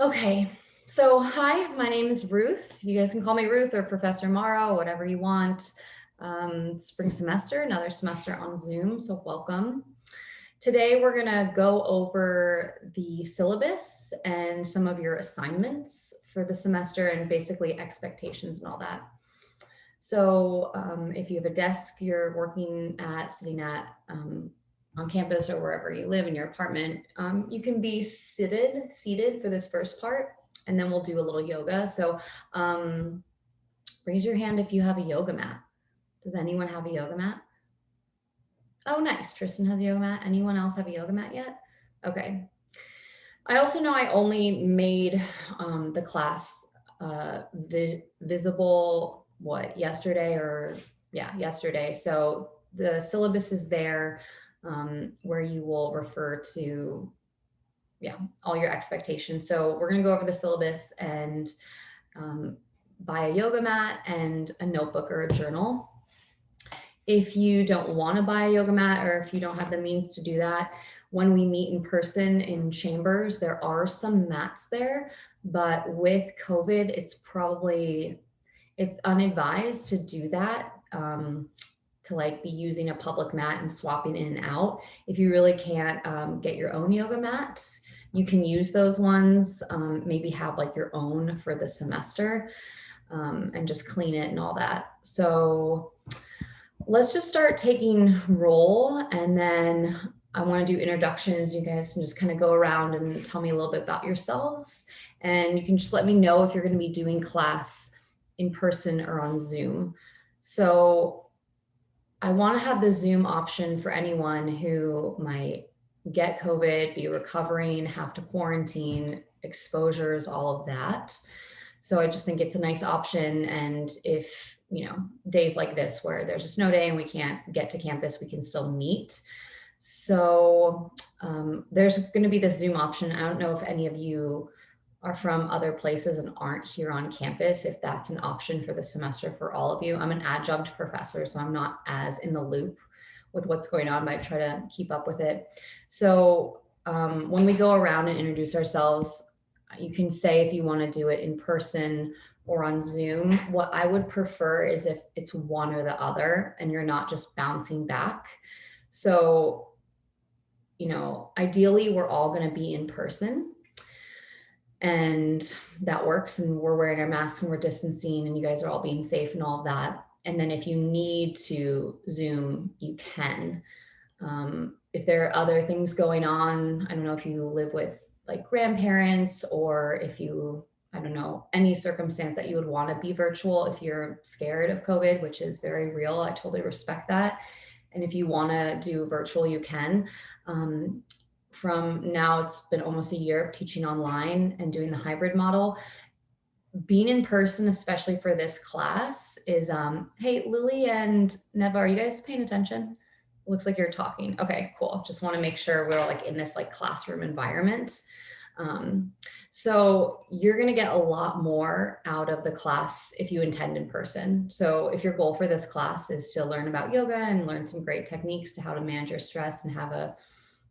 Okay, so hi, my name is Ruth. You guys can call me Ruth or Professor Mara, whatever you want. Spring semester, another semester on Zoom, so welcome. Today we're gonna go over the syllabus and some of your assignments for the semester and basically expectations and all that. So if you have a desk you're working at, sitting at on campus or wherever you live in your apartment, you can be seated for this first part, and then we'll do a little yoga. So um, raise your hand if you have a yoga mat. Does anyone have a yoga mat? Oh, nice. Tristan has a yoga mat. Anyone else have a yoga mat yet? Okay. I also know I only made the class visible yesterday or yesterday. So the syllabus is there where you will refer to all your expectations. So we're going to go over the syllabus and buy a yoga mat and a notebook or a journal. If you don't want to buy a yoga mat or if you don't have the means to do that, when we meet in person in chambers, there are some mats there, but with COVID, it's unadvised to do that, to like be using a public mat and swapping in and out. If you really can't get your own yoga mat, you can use those ones, maybe have like your own for the semester, and just clean it and all that. So let's just start taking roll, and then I want to do introductions. You guys can just kind of go around and tell me a little bit about yourselves, and you can just let me know if you're going to be doing class in person or on Zoom. So I want to have the Zoom option for anyone who might get COVID, be recovering, have to quarantine, exposures, all of that. So I just think it's a nice option. And if, days like this where there's a snow day and we can't get to campus, we can still meet. So there's going to be this Zoom option. I don't know if any of you are from other places and aren't here on campus, if that's an option for the semester for all of you. I'm an adjunct professor, so I'm not as in the loop with what's going on, but I try to keep up with it. So when we go around and introduce ourselves, you can say if you want to do it in person or on Zoom. What I would prefer is if it's one or the other and you're not just bouncing back. So, ideally, we're all going to be in person, and that works, and we're wearing our masks and we're distancing and you guys are all being safe and all of that. And then if you need to Zoom, you can. If there are other things going on, I don't know if you live with like grandparents, or if you, I don't know, any circumstance that you would want to be virtual if you're scared of COVID, which is very real. I totally respect that. And if you want to do virtual, you can. From now, it's been almost a year of teaching online and doing the hybrid model. Being in person, especially for this class, is hey, Lily and Neva, are you guys paying attention? Looks like you're talking. Okay, cool. Just want to make sure we're like in this like classroom environment. So you're going to get a lot more out of the class if you attend in person. So if your goal for this class is to learn about yoga and learn some great techniques to how to manage your stress and have a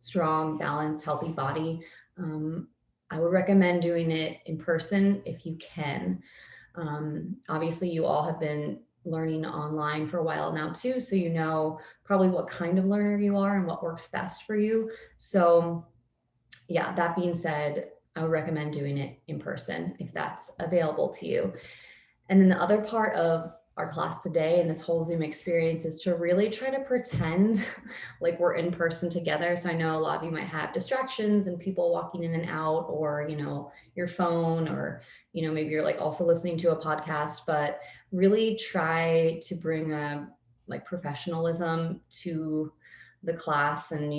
strong, balanced, healthy body, I would recommend doing it in person if you can. Obviously, you all have been learning online for a while now too, so you know probably what kind of learner you are and what works best for you. So yeah, that being said, I would recommend doing it in person if that's available to you. And then the other part of our class today and this whole Zoom experience is to really try to pretend like we're in person together. So I know a lot of you might have distractions and people walking in and out, or, your phone, or, maybe you're like also listening to a podcast, but really try to bring a like professionalism to the class and,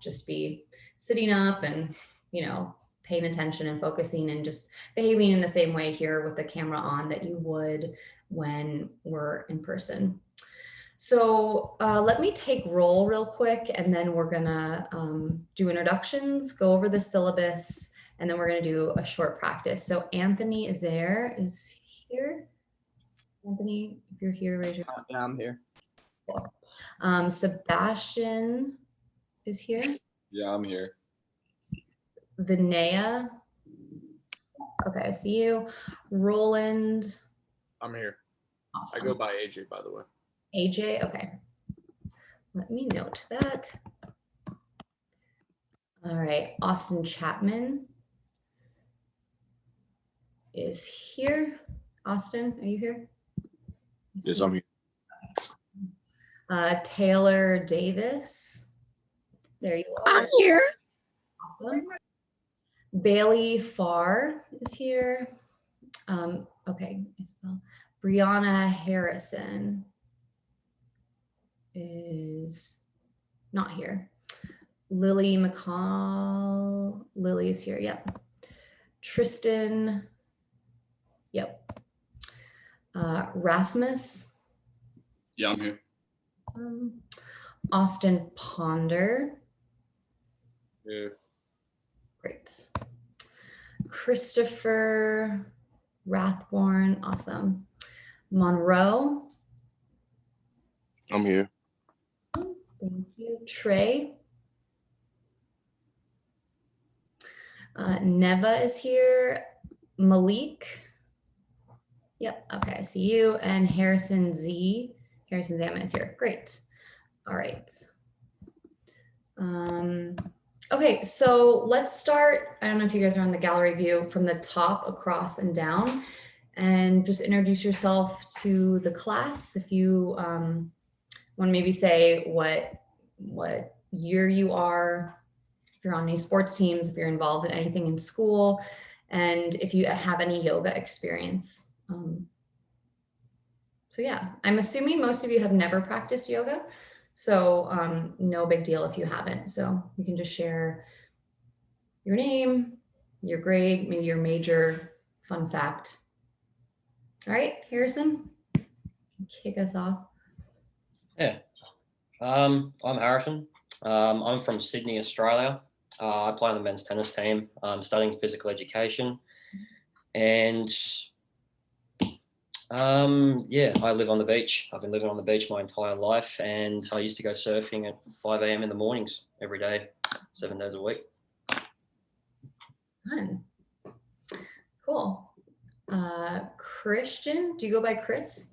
just be sitting up and, paying attention and focusing and just behaving in the same way here with the camera on that you would when we're in person. So let me take roll real quick, and then we're gonna do introductions, go over the syllabus, and then we're gonna do a short practice. So Anthony is here. Anthony, if you're here, raise your hand. Yeah, I'm here. Cool. Sebastian is here. Yeah, I'm here. Vinaya Okay, I see you. Roland. I'm here. Awesome. I go by AJ, by the way. AJ, okay. Let me note that. All right, Austin Chapman is here. Austin, are you here? Yes, I'm here. Taylor Davis. There you are. I'm here. Awesome. Bailey Farr is here. Okay, Isabel. Brianna Harrison is not here. Lily McCall. Lily is here. Yep. Tristan. Yep. Rasmus. Yeah, I'm here. Austin Ponder. Yeah. Great. Christopher Rathborn. Awesome. Monroe. I'm here. Thank you. Trey. Neva is here. Malik. Yep. Okay. I see you. And Harrison Z. Harrison Zaman is here. Great. All right. Okay. So let's start. I don't know if you guys are on the gallery view from the top across and down, and just introduce yourself to the class. If you want to maybe say what year you are, if you're on any sports teams, if you're involved in anything in school, and if you have any yoga experience. So yeah, I'm assuming most of you have never practiced yoga, so no big deal if you haven't. So you can just share your name, your grade, maybe your major, fun fact. All right, Harrison, kick us off. Yeah, I'm Harrison. I'm from Sydney, Australia. I play on the men's tennis team. I'm studying physical education, and yeah, I live on the beach. I've been living on the beach my entire life, and I used to go surfing at 5 a.m. in the mornings every day, 7 days a week. Fun. Cool. Christian, do you go by Chris?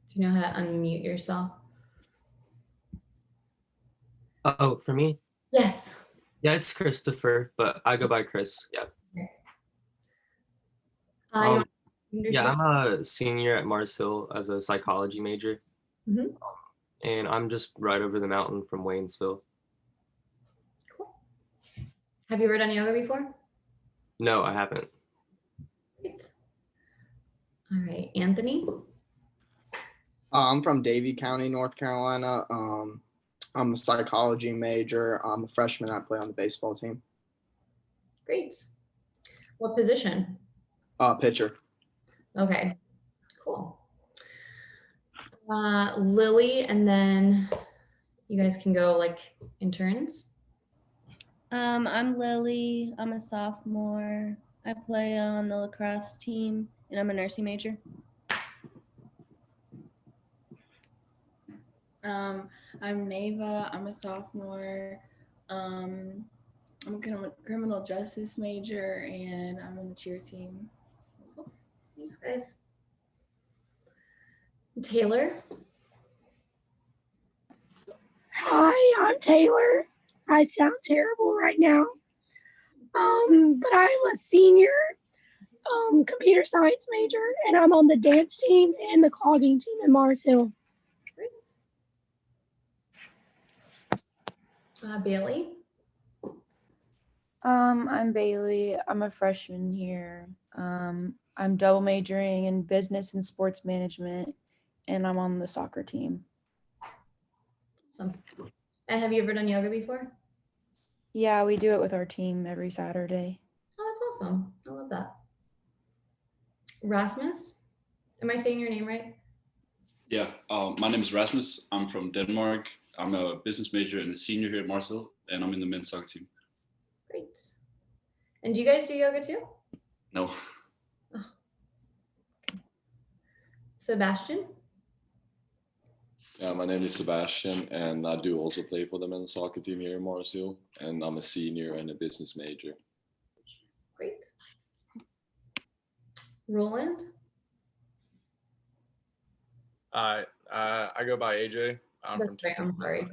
Do you know how to unmute yourself? Oh, for me? Yes. Yeah, it's Christopher, but I go by Chris. Yeah. Yeah, I'm a senior at Mars Hill as a psychology major. Mhm. And I'm just right over the mountain from Waynesville. Cool. Have you ever done yoga before? No, I haven't. Great. All right, Anthony. I'm from Davie County, North Carolina. I'm a psychology major. I'm a freshman. I play on the baseball team. Great. What position? Pitcher. Okay, cool. Lily, and then you guys can go like in turns. I'm Lily. I'm a sophomore. I play on the lacrosse team, and I'm a nursing major. I'm Neva. I'm a sophomore. I'm a criminal justice major, and I'm on the cheer team. Thanks, guys. Taylor. Hi, I'm Taylor. I sound terrible right now. But I'm a senior computer science major, and I'm on the dance team and the clogging team in Mars Hill. Great. Bailey. I'm Bailey. I'm a freshman here. I'm double majoring in business and sports management, and I'm on the soccer team. Awesome. And have you ever done yoga before? Yeah, we do it with our team every Saturday. Oh, that's awesome. I love that. Rasmus, am I saying your name right? Yeah, my name is Rasmus. I'm from Denmark. I'm a business major and a senior here at Mars Hill, and I'm in the men's soccer team. Great. And do you guys do yoga too? No. Oh. Okay. Sebastian? Yeah, my name is Sebastian, and I do also play for the men's soccer team here in Mars Hill, and I'm a senior and a business major. Great. Roland? I go by AJ. I'm That's from right, Tampa. I'm sorry.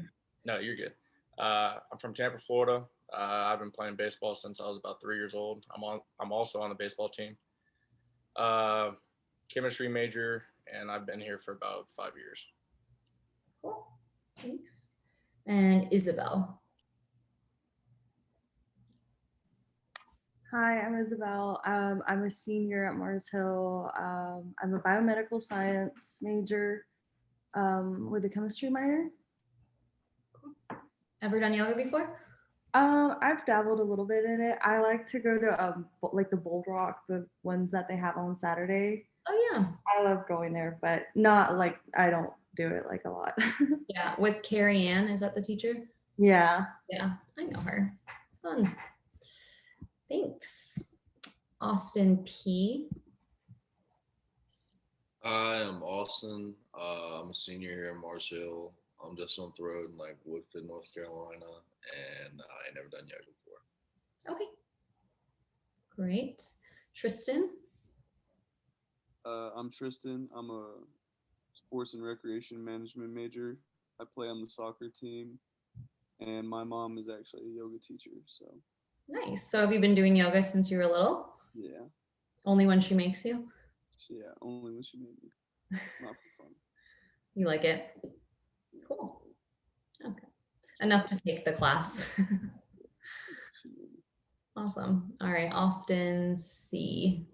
No, you're good. I'm from Tampa, Florida. I've been playing baseball since I was about 3 years old. I'm also on the baseball team. Chemistry major, and I've been here for about 5 years. Cool, thanks. And Isabel? Hi, I'm Isabel. I'm a senior at Mars Hill. I'm a biomedical science major with a chemistry minor. Ever done yoga before? I've dabbled a little bit in it. I like to go to like the Bold Rock, the ones that they have on Saturday. Oh yeah. I love going there, but not like I don't do it like a lot. Yeah, with Carrie Ann, is that the teacher? Yeah. Yeah, I know her. Fun. Thanks. Austin P. I am Austin. I'm a senior here in Mars Hill. I'm just on the road in like Woodford, North Carolina, and I ain't never done yoga before. Okay. Great. Tristan? I'm Tristan. I'm a sports and recreation management major. I play on the soccer team, and my mom is actually a yoga teacher. So Nice. So have you been doing yoga since you were little? yeah, Only when she makes you? yeah, only when she made me, not for fun. You like it? Yeah, Cool. Okay. Enough to take the class. she made me. Awesome. All right, Austin C.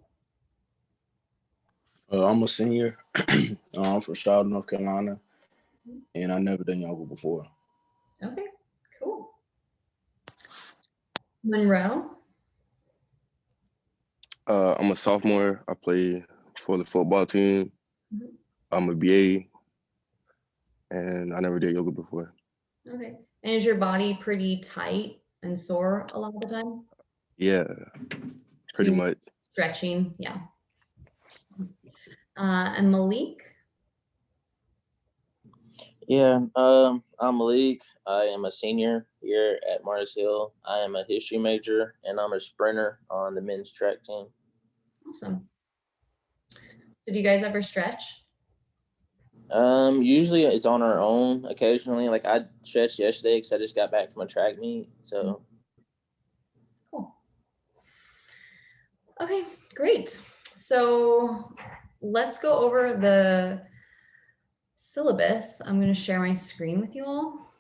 I'm a senior. I'm from Charlotte, North Carolina, and I never done yoga before. Okay, cool. Monroe? I'm a sophomore. I play for the football team. Mhm. I'm a BA, and I never did yoga before. Okay. And is your body pretty tight and sore a lot of the time? Yeah, pretty you- much. Stretching, yeah. And Malik? Yeah, I'm Malik. I am a senior here at Mars Hill. I am a history major and I'm a sprinter on the men's track team. Awesome. So do you guys ever stretch? Usually it's on our own occasionally. Like I stretched yesterday because I just got back from a track meet. So Cool. Okay, great. So let's go over the syllabus. I'm going to share my screen with you all.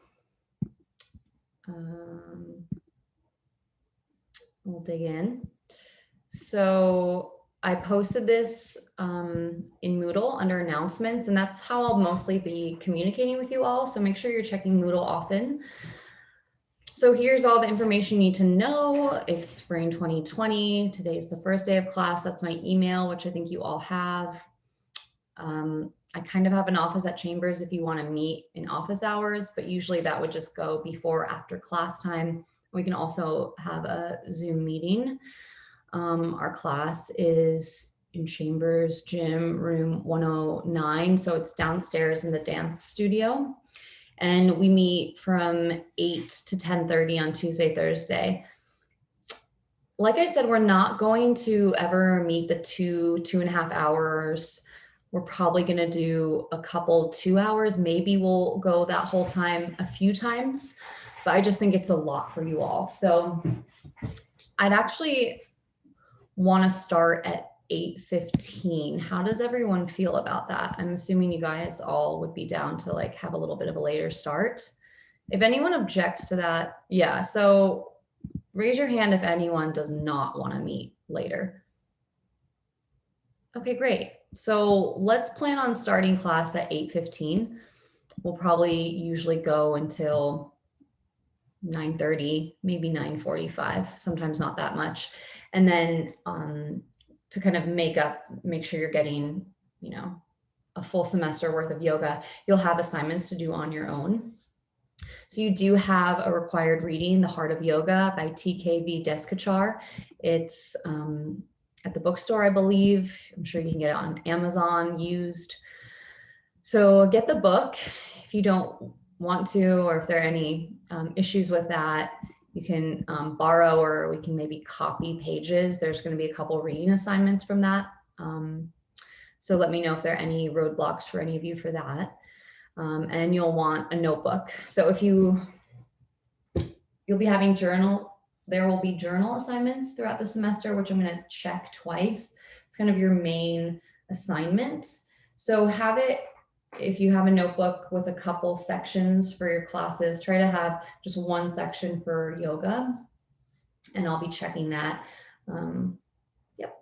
We'll dig in. So I posted this in Moodle under announcements, and that's how I'll mostly be communicating with you all. So make sure you're checking Moodle often. So here's all the information you need to know. It's spring 2020. Today's the first day of class. That's my email, which I think you all have. I kind of have an office at Chambers if you want to meet in office hours, but usually that would just go before or after class time. We can also have a Zoom meeting. Our class is in Chambers gym room 109. So it's downstairs in the dance studio. And we meet from 8 to 10:30 on Tuesday, Thursday. Like I said, we're not going to ever meet the 2.5 hours. We're probably going to do a couple 2 hours. Maybe we'll go that whole time a few times, but I just think it's a lot for you all. So I'd actually want to start at 8:15. How does everyone feel about that? I'm assuming you guys all would be down to like have a little bit of a later start. If anyone objects to that, yeah. So raise your hand if anyone does not want to meet later. Okay, great. So let's plan on starting class at 8:15. We'll probably usually go until 9:30, maybe 9:45, sometimes not that much. And then to kind of make sure you're getting, a full semester worth of yoga, you'll have assignments to do on your own. So you do have a required reading, The Heart of Yoga by TKV Deskachar. It's at the bookstore, I believe. I'm sure you can get it on Amazon used. So get the book. if you don't want to, or if there are any issues with that, you can borrow, or we can maybe copy pages. There's going to be a couple reading assignments from that. So let me know if there are any roadblocks for any of you for that. And you'll want a notebook. So if you'll be having there will be journal assignments throughout the semester, which I'm going to check twice. It's kind of your main assignment. So have it, if you have a notebook with a couple sections for your classes, try to have just one section for yoga, and I'll be checking that. Yep.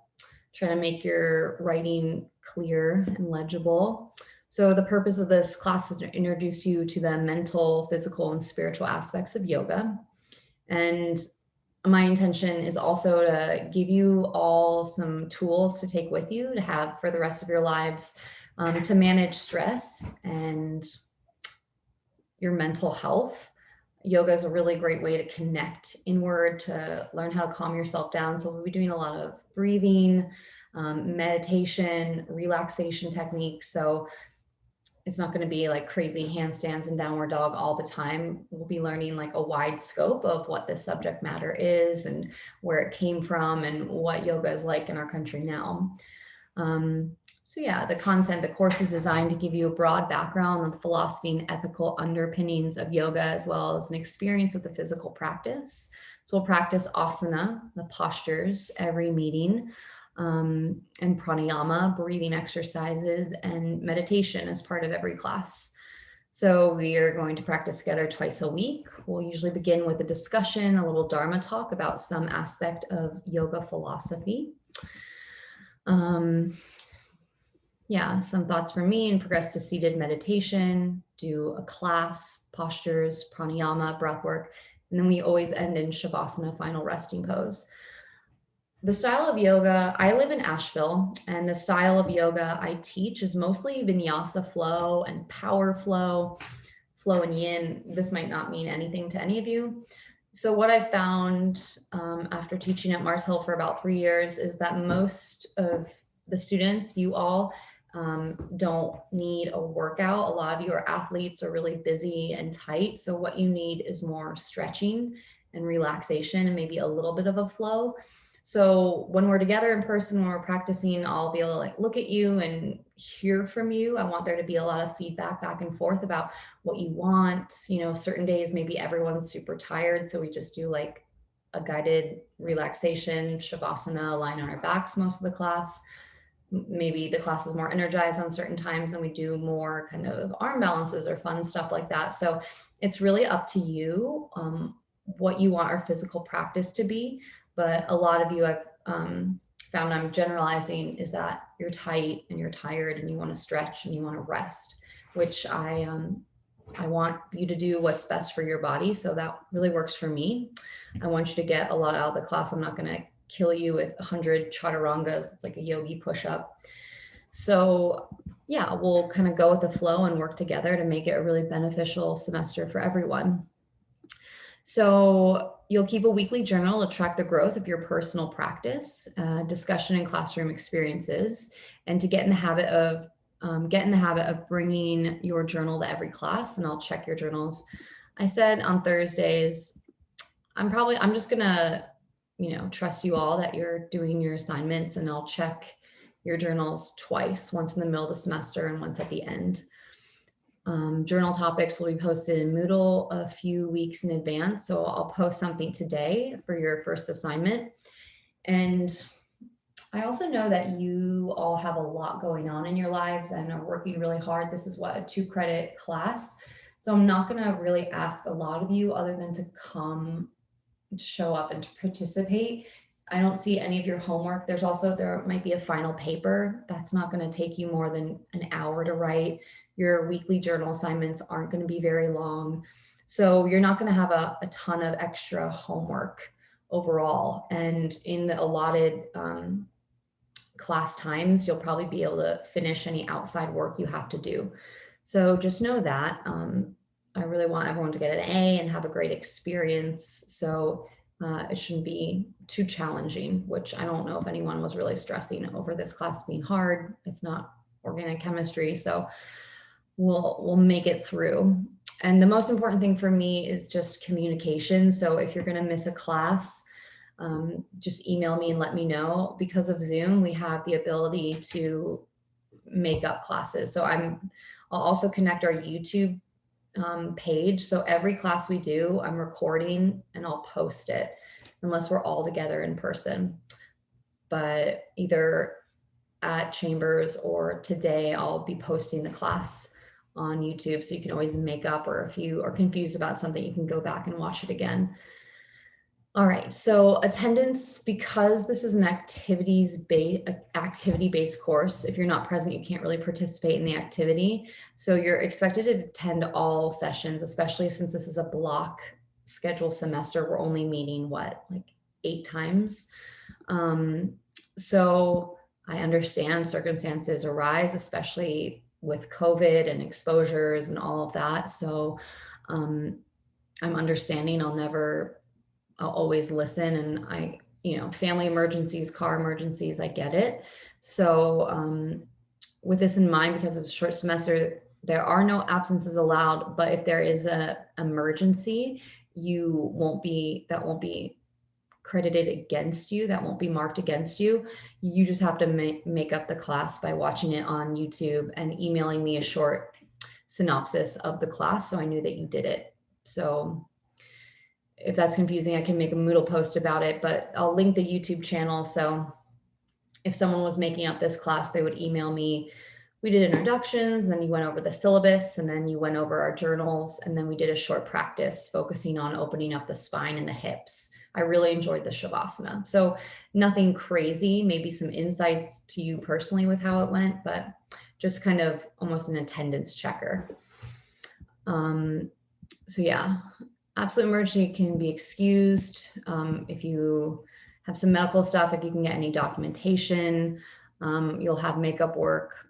Try to make your writing clear and legible. So the purpose of this class is to introduce you to the mental, physical, and spiritual aspects of yoga. And my intention is also to give you all some tools to take with you to have for the rest of your lives, to manage stress and your mental health. Yoga is a really great way to connect inward, to learn how to calm yourself down. So we'll be doing a lot of breathing, meditation, relaxation techniques. So it's not going to be like crazy handstands and downward dog all the time. We'll be learning like a wide scope of what this subject matter is and where it came from and what yoga is like in our country now. So yeah, the course is designed to give you a broad background on the philosophy and ethical underpinnings of yoga, as well as an experience of the physical practice. So we'll practice asana, the postures, every meeting, and pranayama, breathing exercises, and meditation as part of every class. So we are going to practice together twice a week. We'll usually begin with a discussion, a little Dharma talk about some aspect of yoga philosophy. Yeah, some thoughts from me, and progress to seated meditation, do a class, postures, pranayama, breath work, and then we always end in shavasana, final resting pose. The style of yoga, I live in Asheville, and the style of yoga I teach is mostly vinyasa flow and power flow and yin. This might not mean anything to any of you. So what I found after teaching at Mars Hill for about 3 years is that most of the students, you all, don't need a workout. A lot of you are athletes, are really busy and tight. So what you need is more stretching and relaxation and maybe a little bit of a flow. So when we're together in person, when we're practicing, I'll be able to like look at you and hear from you. I want there to be a lot of feedback back and forth about what you want. You know, certain days, maybe everyone's super tired. So we just do like a guided relaxation, shavasana, lying on our backs most of the class. Maybe the class is more energized on certain times and we do more kind of arm balances or fun stuff like that. So it's really up to you what you want our physical practice to be. But a lot of you I've found, I'm generalizing, is that you're tight and you're tired and you want to stretch and you want to rest, which I want you to do what's best for your body. So that really works for me. I want you to get a lot out of the class. I'm not going to kill you with 100 chaturangas. It's like a yogi push-up. So yeah, we'll kind of go with the flow and work together to make it a really beneficial semester for everyone. So you'll keep a weekly journal to track the growth of your personal practice, discussion and classroom experiences, and to get in the habit of bringing your journal to every class. And I'll check your journals. I said on Thursdays, I'm just gonna, trust you all that you're doing your assignments, and I'll check your journals twice, once in the middle of the semester and once at the end. Journal topics will be posted in Moodle a few weeks in advance. So I'll post something today for your first assignment. And I also know that you all have a lot going on in your lives and are working really hard. This is what, a 2-credit class. So I'm not going to really ask a lot of you other than to come, show up and to participate. I don't see any of your homework. There might be a final paper. That's not going to take you more than an hour to write. Your weekly journal assignments aren't going to be very long. So you're not going to have a ton of extra homework overall. And in the allotted class times, you'll probably be able to finish any outside work you have to do. So just know that. I really want everyone to get an A and have a great experience. So it shouldn't be too challenging, which I don't know if anyone was really stressing over this class being hard. It's not organic chemistry. So we'll make it through. And the most important thing for me is just communication. So if you're going to miss a class, just email me and let me know. Because of Zoom, we have the ability to make up classes. So I'll also connect our YouTube page. So every class we do, I'm recording and I'll post it unless we're all together in person. But either at Chambers or today, I'll be posting the class on YouTube. So you can always make up, or if you are confused about something, you can go back and watch it again. All right, so attendance, because this is an activity-based course, if you're not present, you can't really participate in the activity. So you're expected to attend all sessions, especially since this is a block schedule semester. We're only meeting, like 8 times. So I understand circumstances arise, especially with COVID and exposures and all of that. So I'm understanding. I'll always listen, and family emergencies, car emergencies, I get it. So with this in mind, because it's a short semester, there are no absences allowed, but if there is an emergency, that won't be credited against you. That won't be marked against you. You just have to make up the class by watching it on YouTube and emailing me a short synopsis of the class, so I knew that you did it. So if that's confusing, I can make a Moodle post about it, but I'll link the YouTube channel. So if someone was making up this class, they would email me. We did introductions, and then you went over the syllabus, and then you went over our journals, and then we did a short practice focusing on opening up the spine and the hips. I really enjoyed the Shavasana. So nothing crazy, maybe some insights to you personally with how it went, but just kind of almost an attendance checker. So yeah, absolute emergency can be excused. If you have some medical stuff, if you can get any documentation, you'll have makeup work.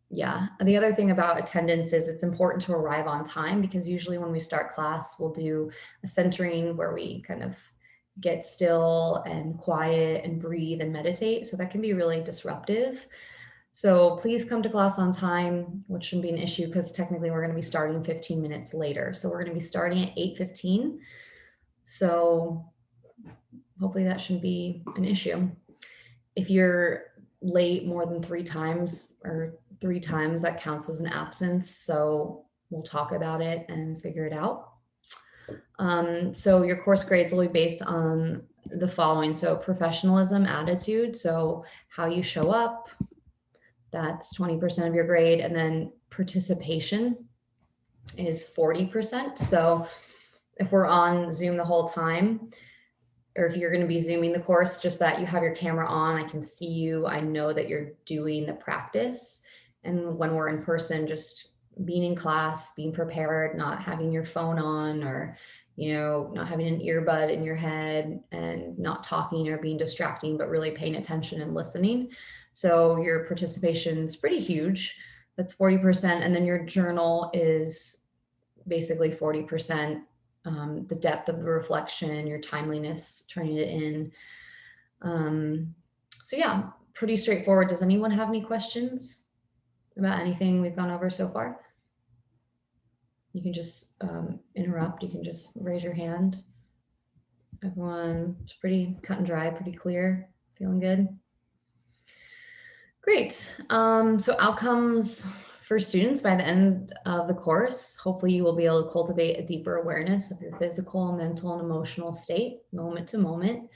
Yeah. The other thing about attendance is it's important to arrive on time, because usually when we start class, we'll do a centering where we kind of get still and quiet and breathe and meditate. So that can be really disruptive. So please come to class on time, which shouldn't be an issue because technically we're going to be starting 15 minutes later. So we're going to be starting at 8:15. So hopefully that shouldn't be an issue. If you're late more than 3 times, that counts as an absence. So we'll talk about it and figure it out. So your course grades will be based on the following. So professionalism, attitude, so how you show up, that's 20% of your grade. And then participation is 40%. So if we're on Zoom the whole time, or if you're going to be Zooming the course, just that you have your camera on, I can see you, I know that you're doing the practice. And when we're in person, just being in class, being prepared, not having your phone on, or not having an earbud in your head and not talking or being distracting, but really paying attention and listening. So your participation is pretty huge. That's 40%. And then your journal is basically 40%. The depth of the reflection, your timeliness, turning it in. So yeah, pretty straightforward. Does anyone have any questions about anything we've gone over so far? You can just interrupt. You can just raise your hand. Everyone, it's pretty cut and dry, pretty clear. Feeling good? Great. So outcomes for students by the end of the course, hopefully you will be able to cultivate a deeper awareness of your physical, mental, and emotional state, moment to moment.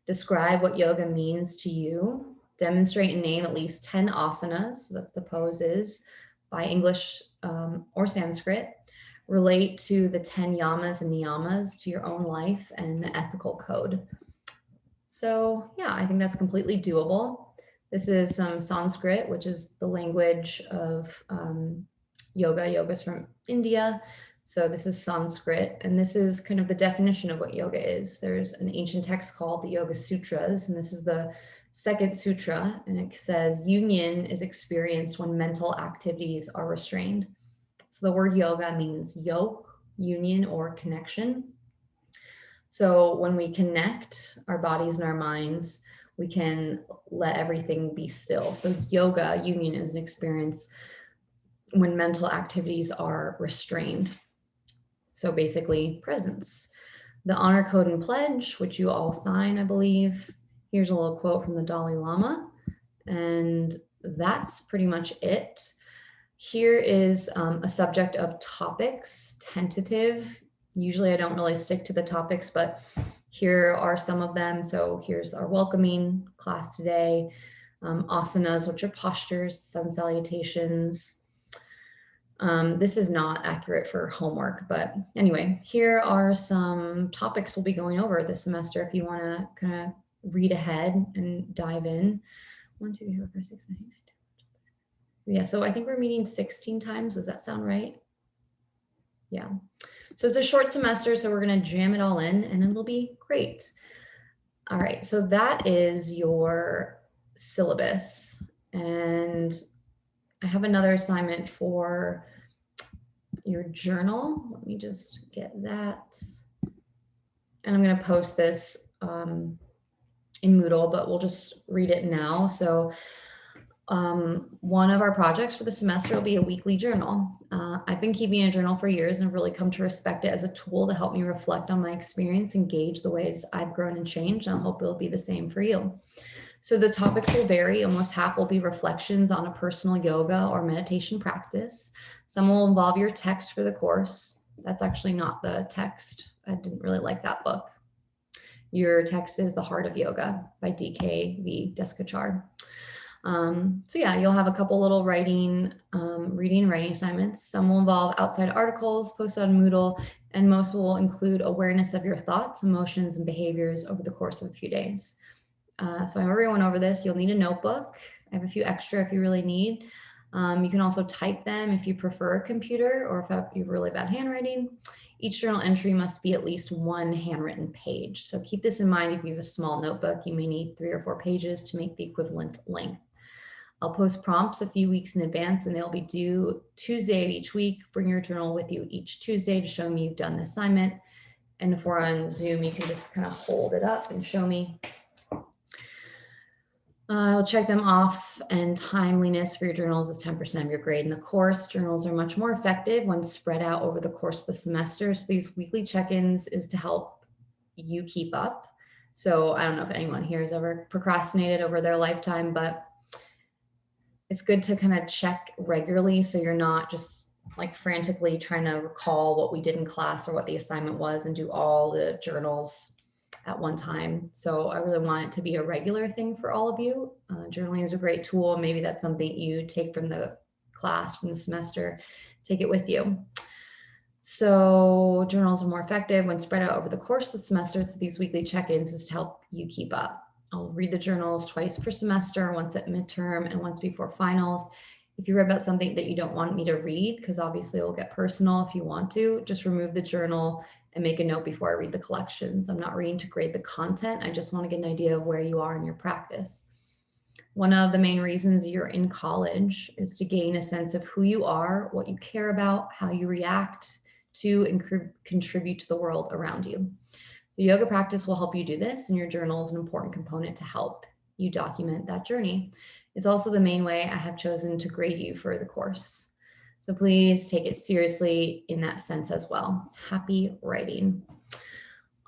Describe what yoga means to you. Demonstrate and name at least 10 asanas, so that's the poses, by English or Sanskrit. Relate to the 10 yamas and niyamas to your own life and the ethical code. So yeah, I think that's completely doable. This is some Sanskrit, which is the language of yoga. Yoga is from India. So this is Sanskrit, and this is kind of the definition of what yoga is. There's an ancient text called the Yoga Sutras, and this is the second sutra, and it says union is experienced when mental activities are restrained. So the word yoga means yoke, union, or connection. So when we connect our bodies and our minds, we can let everything be still. So yoga, union, is an experience when mental activities are restrained. So basically presence. The honor code and pledge, which you all sign, I believe. Here's a little quote from the Dalai Lama. And that's pretty much it. Here is a subject of topics, tentative. Usually I don't really stick to the topics, but here are some of them. So here's our welcoming class today. Asanas, which are postures, sun salutations. This is not accurate for homework, but anyway, here are some topics we'll be going over this semester if you want to kind of read ahead and dive in. 1, 2, 3, 4, 5, 6, 7, 8, 9, 10. Yeah, so I think we're meeting 16 times. Does that sound right? Yeah. So it's a short semester, so we're going to jam it all in and it'll be great. All right, so that is your syllabus. And I have another assignment for your journal. Let me just get that. And I'm going to post this in Moodle, but we'll just read it now. So one of our projects for the semester will be a weekly journal. I've been keeping a journal for years and really come to respect it as a tool to help me reflect on my experience and gauge the ways I've grown and changed. And I hope it'll be the same for you. So the topics will vary. Almost half will be reflections on a personal yoga or meditation practice. Some will involve your text for the course. That's actually not the text. I didn't really like that book. Your text is The Heart of Yoga by D.K.V. Deskachar. So yeah, you'll have a couple little reading and writing assignments. Some will involve outside articles posted on Moodle, and most will include awareness of your thoughts, emotions, and behaviors over the course of a few days. So I already went over this. You'll need a notebook. I have a few extra if you really need. You can also type them if you prefer a computer or if you have really bad handwriting. Each journal entry must be at least 1 handwritten page. So keep this in mind. If you have a small notebook, you may need 3 or 4 pages to make the equivalent length. I'll post prompts a few weeks in advance and they'll be due Tuesday of each week. Bring your journal with you each Tuesday to show me you've done the assignment. And if we're on Zoom, you can just kind of hold it up and show me. I'll check them off, and timeliness for your journals is 10% of your grade in the course. Journals are much more effective when spread out over the course of the semester. So these weekly check-ins is to help you keep up. So I don't know if anyone here has ever procrastinated over their lifetime, but it's good to kind of check regularly so you're not just like frantically trying to recall what we did in class or what the assignment was and do all the journals at one time. So I really want it to be a regular thing for all of you. Journaling is a great tool. Maybe that's something you take from the class, from the semester, take it with you. So journals are more effective when spread out over the course of the semester. So these weekly check-ins is to help you keep up. I'll read the journals twice per semester, once at midterm and once before finals. If you read about something that you don't want me to read, because obviously it'll get personal if you want to, just remove the journal and make a note before I read the collections. I'm not reading to grade the content. I just want to get an idea of where you are in your practice. One of the main reasons you're in college is to gain a sense of who you are, what you care about, how you react to and contribute to the world around you. The yoga practice will help you do this, and your journal is an important component to help you document that journey. It's also the main way I have chosen to grade you for the course. So please take it seriously in that sense as well. Happy writing.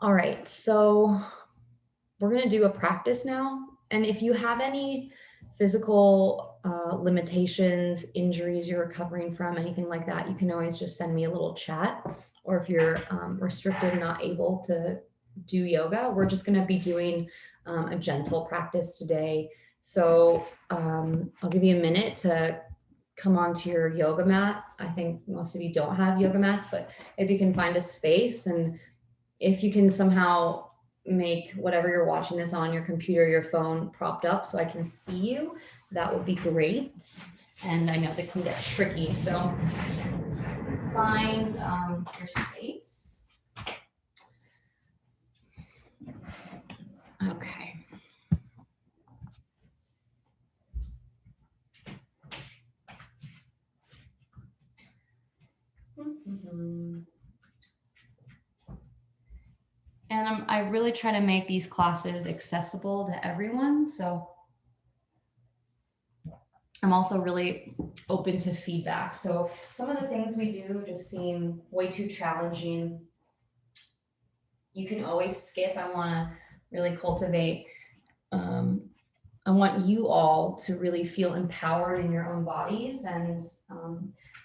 All right, so we're gonna do a practice now. And if you have any physical limitations, injuries you're recovering from, anything like that, you can always just send me a little chat. Or if you're restricted, not able to do yoga, we're just gonna be doing a gentle practice today. So I'll give you a minute to come onto your yoga mat. I think most of you don't have yoga mats, but if you can find a space, and if you can somehow make whatever you're watching this on, your computer, your phone, propped up so I can see you, that would be great. And I know they can get tricky, so find your space. Okay. And I really try to make these classes accessible to everyone. So I'm also really open to feedback. So if some of the things we do just seem way too challenging, you can always skip. I want to really cultivate. I want you all to really feel empowered in your own bodies and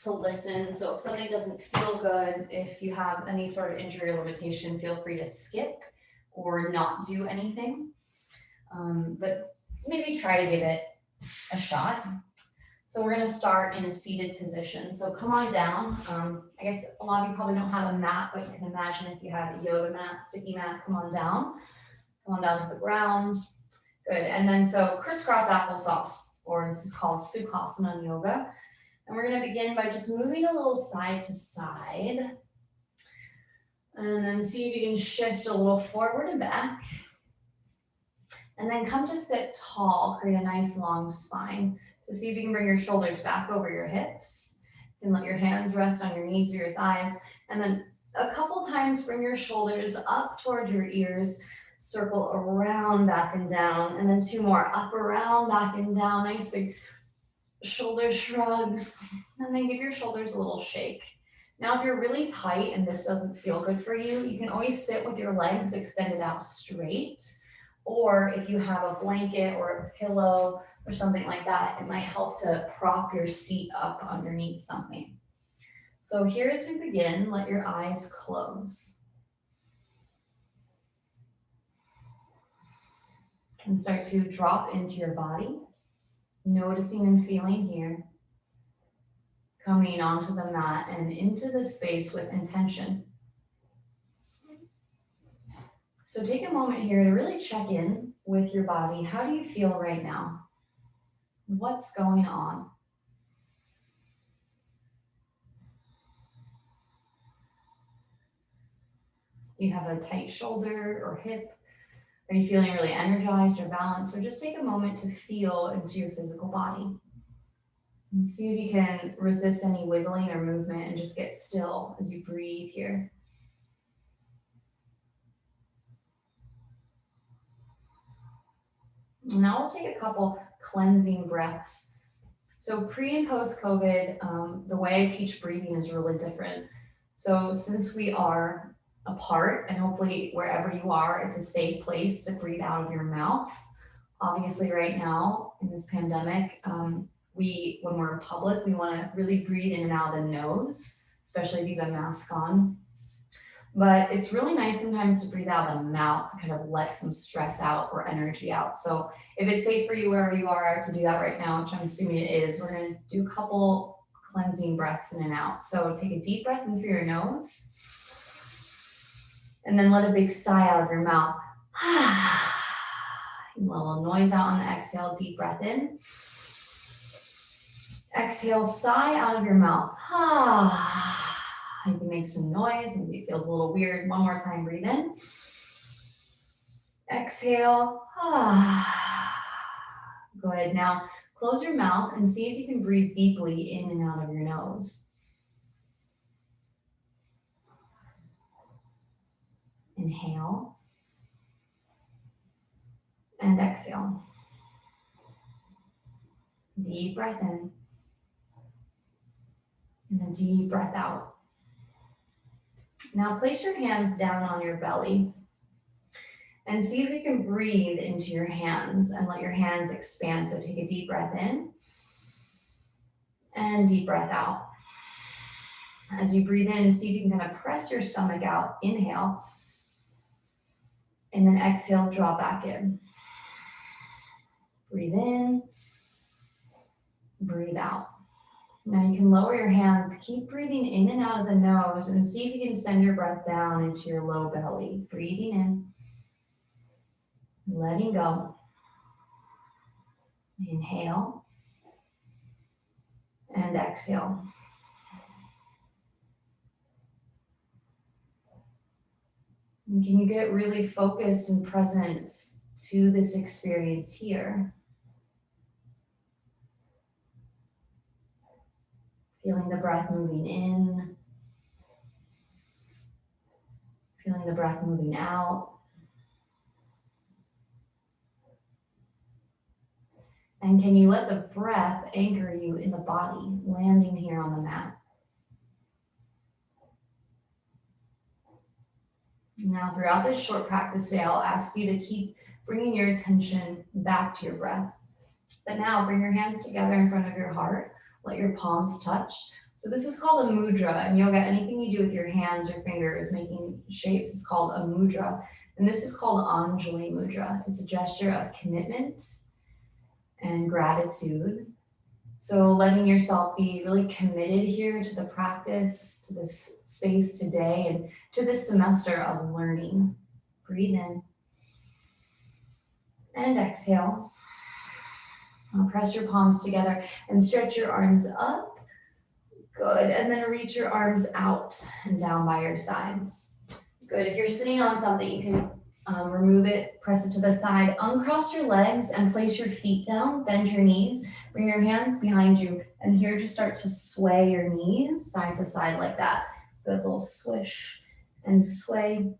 to listen. So if something doesn't feel good, if you have any sort of injury or limitation, feel free to skip or not do anything. But maybe try to give it a shot. So we're going to start in a seated position. So come on down. I guess a lot of you probably don't have a mat, but you can imagine if you had a yoga mat, sticky mat, come on down. Come on down to the ground. Good. And then so crisscross applesauce, or this is called Sukhasana yoga. And we're going to begin by just moving a little side to side. And then see if you can shift a little forward and back. And then come to sit tall, create a nice long spine. So see if you can bring your shoulders back over your hips. You can let your hands rest on your knees or your thighs. And then a couple times bring your shoulders up toward your ears. Circle around, back and down, and then 2 more, up, around, back and down. Nice big shoulder shrugs, and then give your shoulders a little shake. Now, if you're really tight and this doesn't feel good for you, you can always sit with your legs extended out straight, or if you have a blanket or a pillow or something like that, it might help to prop your seat up underneath something. So here as we begin, let your eyes close. And start to drop into your body, noticing and feeling here, coming onto the mat and into the space with intention. So take a moment here to really check in with your body. How do you feel right now? What's going on? Do you have a tight shoulder or hip? Are you feeling really energized or balanced? So just take a moment to feel into your physical body. And see if you can resist any wiggling or movement and just get still as you breathe here. Now we'll take a couple cleansing breaths. So pre and post COVID, the way I teach breathing is really different. So since we are apart, and hopefully wherever you are, it's a safe place to breathe out of your mouth. Obviously right now in this pandemic, when we're in public, we want to really breathe in and out of the nose, especially if you've got a mask on. But it's really nice sometimes to breathe out of the mouth to kind of let some stress out or energy out. So if it's safe for you wherever you are to do that right now, which I'm assuming it is, we're going to do a couple cleansing breaths in and out. So take a deep breath in through your nose. And then let a big sigh out of your mouth. A little noise out on the exhale, deep breath in. Exhale, sigh out of your mouth. You can make some noise, maybe it feels a little weird. One more time, breathe in. Exhale. Go ahead now, close your mouth and see if you can breathe deeply in and out of your nose. Inhale and exhale. Deep breath in and a deep breath out. Now place your hands down on your belly and see if you can breathe into your hands and let your hands expand. So take a deep breath in and deep breath out. As you breathe in, see if you can kind of press your stomach out. Inhale. And then exhale, draw back in. Breathe in, breathe out. Now you can lower your hands, keep breathing in and out of the nose and see if you can send your breath down into your low belly. Breathing in, letting go. Inhale and exhale. And can you get really focused and present to this experience here? Feeling the breath moving in, feeling the breath moving out. And can you let the breath anchor you in the body, landing here on the mat? Now, throughout this short practice today, I'll ask you to keep bringing your attention back to your breath. But now bring your hands together in front of your heart. Let your palms touch. So this is called a mudra. In yoga, anything you do with your hands or fingers, making shapes, is called a mudra. And this is called Anjali Mudra. It's a gesture of commitment and gratitude. So letting yourself be really committed here to the practice, to this space today, and to this semester of learning. Breathe in and exhale. Now press your palms together and stretch your arms up. Good, and then reach your arms out and down by your sides. Good, if you're sitting on something, you can remove it, press it to the side, uncross your legs and place your feet down, bend your knees, bring your hands behind you, and here just start to sway your knees side to side like that. Good, little swish and sway.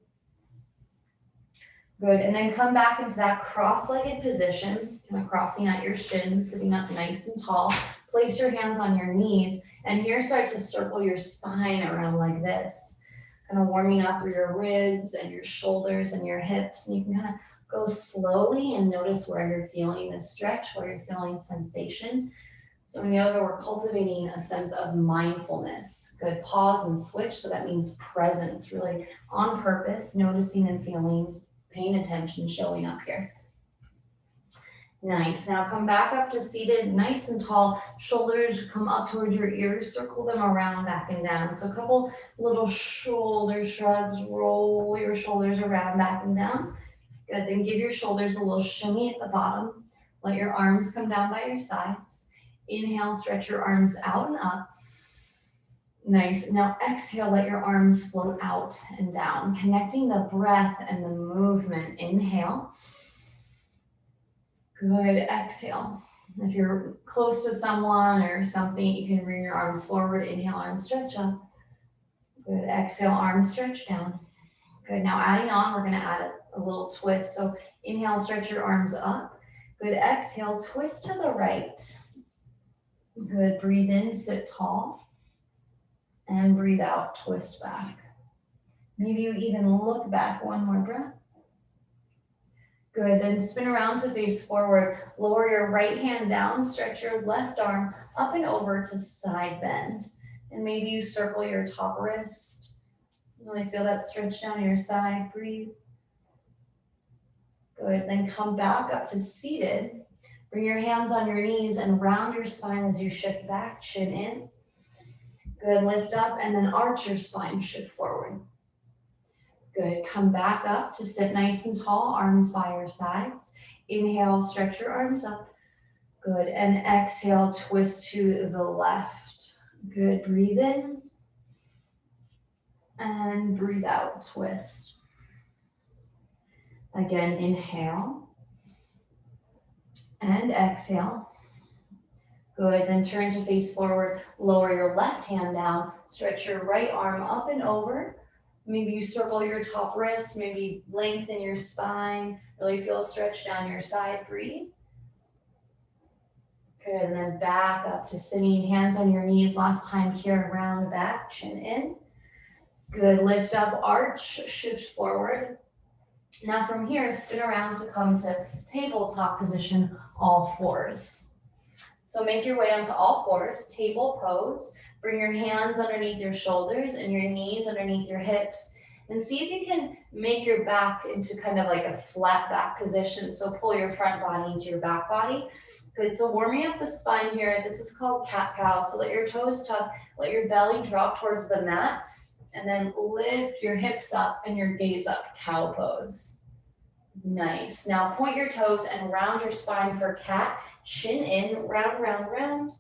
Good, and then come back into that cross-legged position, kind of crossing out your shins, sitting up nice and tall. Place your hands on your knees, and here start to circle your spine around like this, kind of warming up your ribs and your shoulders and your hips. And you can kind of go slowly and notice where you're feeling the stretch, where you're feeling sensation. So in yoga, we're cultivating a sense of mindfulness. Good, pause and switch. So that means presence, really on purpose, noticing and feeling, paying attention, showing up here. Nice. Now come back up to seated, nice and tall. Shoulders come up towards your ears. Circle them around, back and down. So a couple little shoulder shrugs. Roll your shoulders around, back and down. Good. Then give your shoulders a little shimmy at the bottom. Let your arms come down by your sides. Inhale, stretch your arms out and up. Nice. Now exhale, let your arms float out and down, connecting the breath and the movement. Inhale. Good, exhale. If you're close to someone or something, you can bring your arms forward. Inhale, arms stretch up. Good, exhale, arms stretch down. Good, now adding on, we're gonna add a little twist. So inhale, stretch your arms up. Good, exhale, twist to the right. Good, breathe in, sit tall. And breathe out, twist back. Maybe you even look back, one more breath. Good, then spin around to face forward. Lower your right hand down, stretch your left arm up and over to side bend. And maybe you circle your top wrist. Really feel that stretch down your side, breathe. Good, then come back up to seated. Bring your hands on your knees and round your spine as you shift back, chin in. Good, lift up and then arch your spine, shift forward. Good, come back up to sit nice and tall, arms by your sides. Inhale, stretch your arms up. Good, and exhale, twist to the left. Good, breathe in. And breathe out, twist. Again, inhale. And exhale. Good, then turn to face forward. Lower your left hand down. Stretch your right arm up and over. Maybe you circle your top wrist, maybe lengthen your spine. Really feel a stretch down your side, breathe. Good, and then back up to sitting, hands on your knees. Last time here, round back, chin in. Good, lift up, arch, shift forward. Now from here, spin around to come to tabletop position, all fours. So make your way onto all fours, table pose. Bring your hands underneath your shoulders and your knees underneath your hips. And see if you can make your back into kind of like a flat back position. So pull your front body into your back body. Good, so warming up the spine here. This is called cat-cow. So let your toes tuck, let your belly drop towards the mat. And then lift your hips up and your gaze up, cow pose. Nice. Now point your toes and round your spine for cat. Chin in, round, round, round.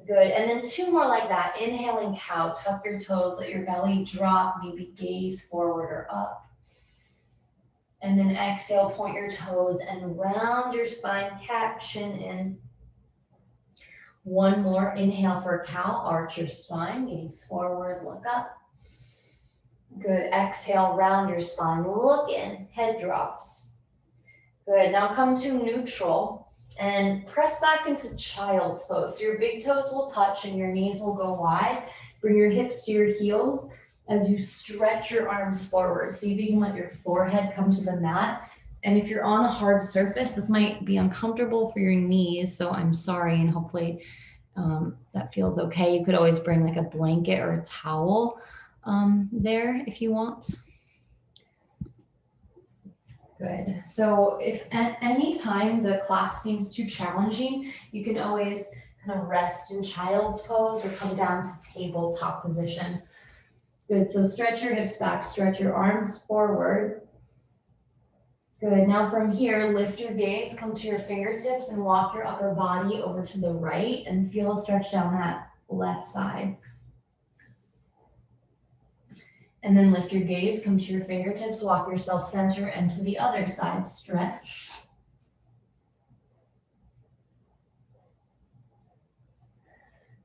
Good, and then two more like that. Inhaling cow, tuck your toes, let your belly drop, maybe gaze forward or up. And then exhale, point your toes and round your spine, cat, chin in. One more, inhale for cow, arch your spine, gaze forward, look up. Good, exhale, round your spine, look in, head drops. Good, now come to neutral. And press back into child's pose. So your big toes will touch and your knees will go wide. Bring your hips to your heels as you stretch your arms forward. See if you can let your forehead come to the mat. And if you're on a hard surface, this might be uncomfortable for your knees. So I'm sorry, and hopefully that feels okay. You could always bring like a blanket or a towel there if you want. Good. So if at any time the class seems too challenging, you can always kind of rest in child's pose or come down to tabletop position. Good. So stretch your hips back, stretch your arms forward. Good. Now from here, lift your gaze, come to your fingertips and walk your upper body over to the right and feel a stretch down that left side. And then lift your gaze, come to your fingertips, walk yourself center and to the other side, stretch.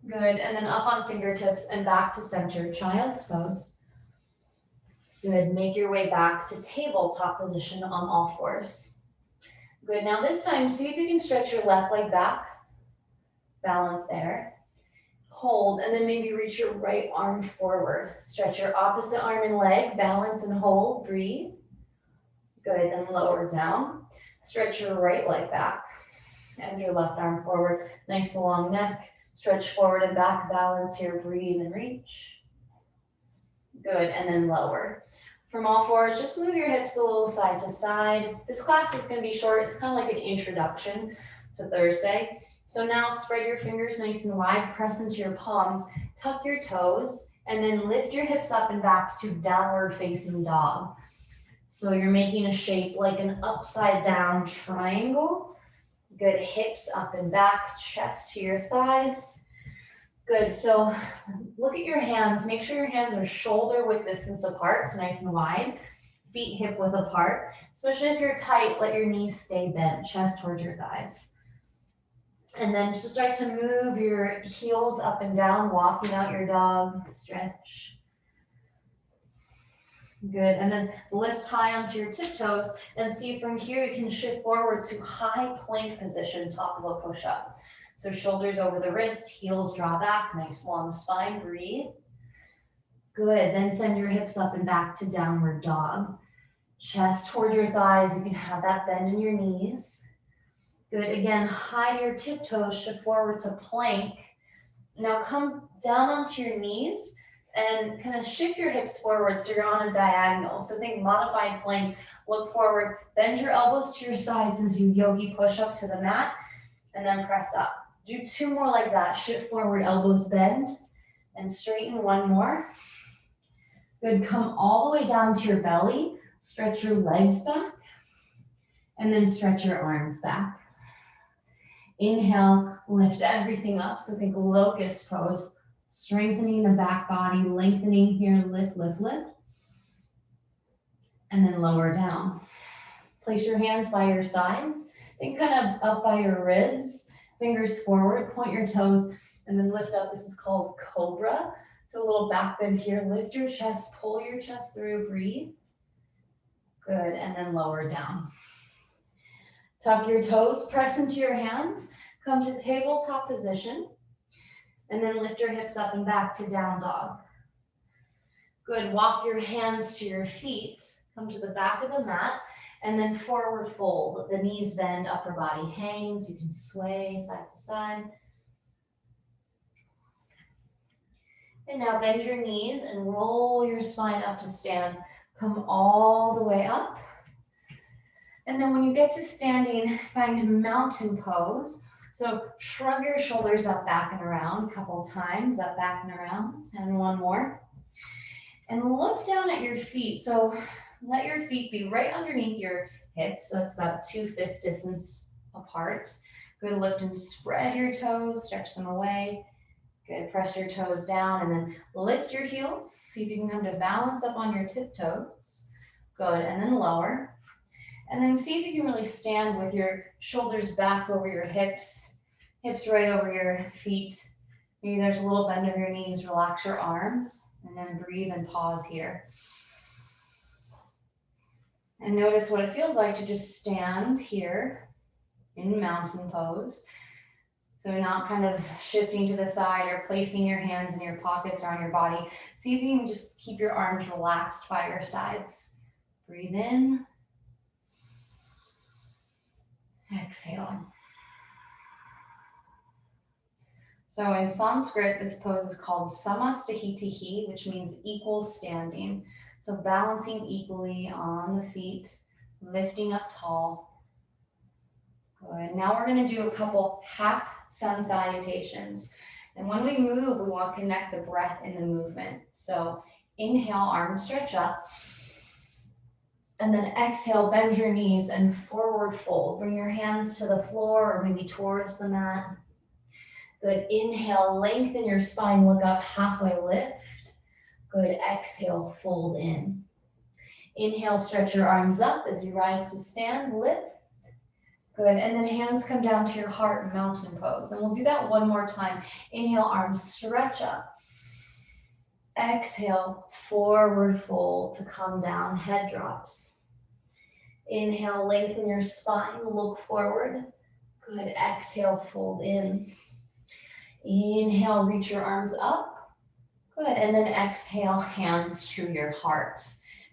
Good, and then up on fingertips and back to center, child's pose. Good, make your way back to tabletop position on all fours. Good, now this time, see if you can stretch your left leg back, balance there. Hold, and then maybe reach your right arm forward. Stretch your opposite arm and leg, balance and hold, breathe. Good, then lower down. Stretch your right leg back and your left arm forward. Nice long neck. Stretch forward and back, balance here, breathe and reach. Good, and then lower. From all fours, just move your hips a little side to side. This class is gonna be short. It's kind of like an introduction to Thursday. So now spread your fingers nice and wide, press into your palms, tuck your toes, and then lift your hips up and back to downward facing dog. So you're making a shape like an upside down triangle. Good, hips up and back, chest to your thighs. Good, so look at your hands. Make sure your hands are shoulder width distance apart, so nice and wide. Feet hip width apart. Especially if you're tight, let your knees stay bent, chest towards your thighs. And then just start to move your heels up and down, walking out your dog, stretch. Good, and then lift high onto your tiptoes and see from here you can shift forward to high plank position, top of a push-up. So shoulders over the wrist, heels draw back, nice long spine, breathe. Good, then send your hips up and back to downward dog. Chest toward your thighs, you can have that bend in your knees. Good, again, hide your tiptoes, shift forward to plank. Now come down onto your knees and kind of shift your hips forward so you're on a diagonal. So think modified plank, look forward, bend your elbows to your sides as you yogi push up to the mat, and then press up. Do 2 more like that, shift forward, elbows bend, and straighten 1 more. Good, come all the way down to your belly, stretch your legs back, and then stretch your arms back. Inhale, lift everything up. So think locust pose, strengthening the back body, lengthening here, lift, lift, lift. And then lower down. Place your hands by your sides. Think kind of up by your ribs, fingers forward, point your toes, and then lift up. This is called cobra. So a little back bend here. Lift your chest, pull your chest through, breathe. Good, and then lower down. Tuck your toes, press into your hands, come to tabletop position, and then lift your hips up and back to down dog. Good, walk your hands to your feet, come to the back of the mat, and then forward fold. The knees bend, upper body hangs, you can sway side to side. And now bend your knees and roll your spine up to stand. Come all the way up. And then when you get to standing, find mountain pose. So shrug your shoulders up, back and around a couple times, up, back and around, and 1 more. And look down at your feet. So let your feet be right underneath your hips. So it's about 2 fist distance apart. Good, lift and spread your toes, stretch them away. Good, press your toes down and then lift your heels. See if you can come to balance up on your tiptoes. Good, and then lower. And then see if you can really stand with your shoulders back over your hips, hips right over your feet. Maybe there's a little bend of your knees, relax your arms, and then breathe and pause here. And notice what it feels like to just stand here in mountain pose. So you're not kind of shifting to the side or placing your hands in your pockets or on your body. See if you can just keep your arms relaxed by your sides. Breathe in. Exhale. So in Sanskrit, this pose is called Samastahitihi, which means equal standing. So balancing equally on the feet, lifting up tall. Good. Now we're going to do a couple half sun salutations. And when we move, we want to connect the breath in the movement. So inhale, arms stretch up. And then exhale, bend your knees and forward fold. Bring your hands to the floor or maybe towards the mat. Good. Inhale, lengthen your spine, look up, halfway lift. Good. Exhale, fold in. Inhale, stretch your arms up as you rise to stand, lift. Good. And then hands come down to your heart, mountain pose. And we'll do that one more time. Inhale, arms stretch up. Exhale, forward fold to come down, head drops. Inhale, lengthen your spine, look forward. Good. Exhale, fold in. Inhale, reach your arms up. Good. And then exhale, hands to your heart.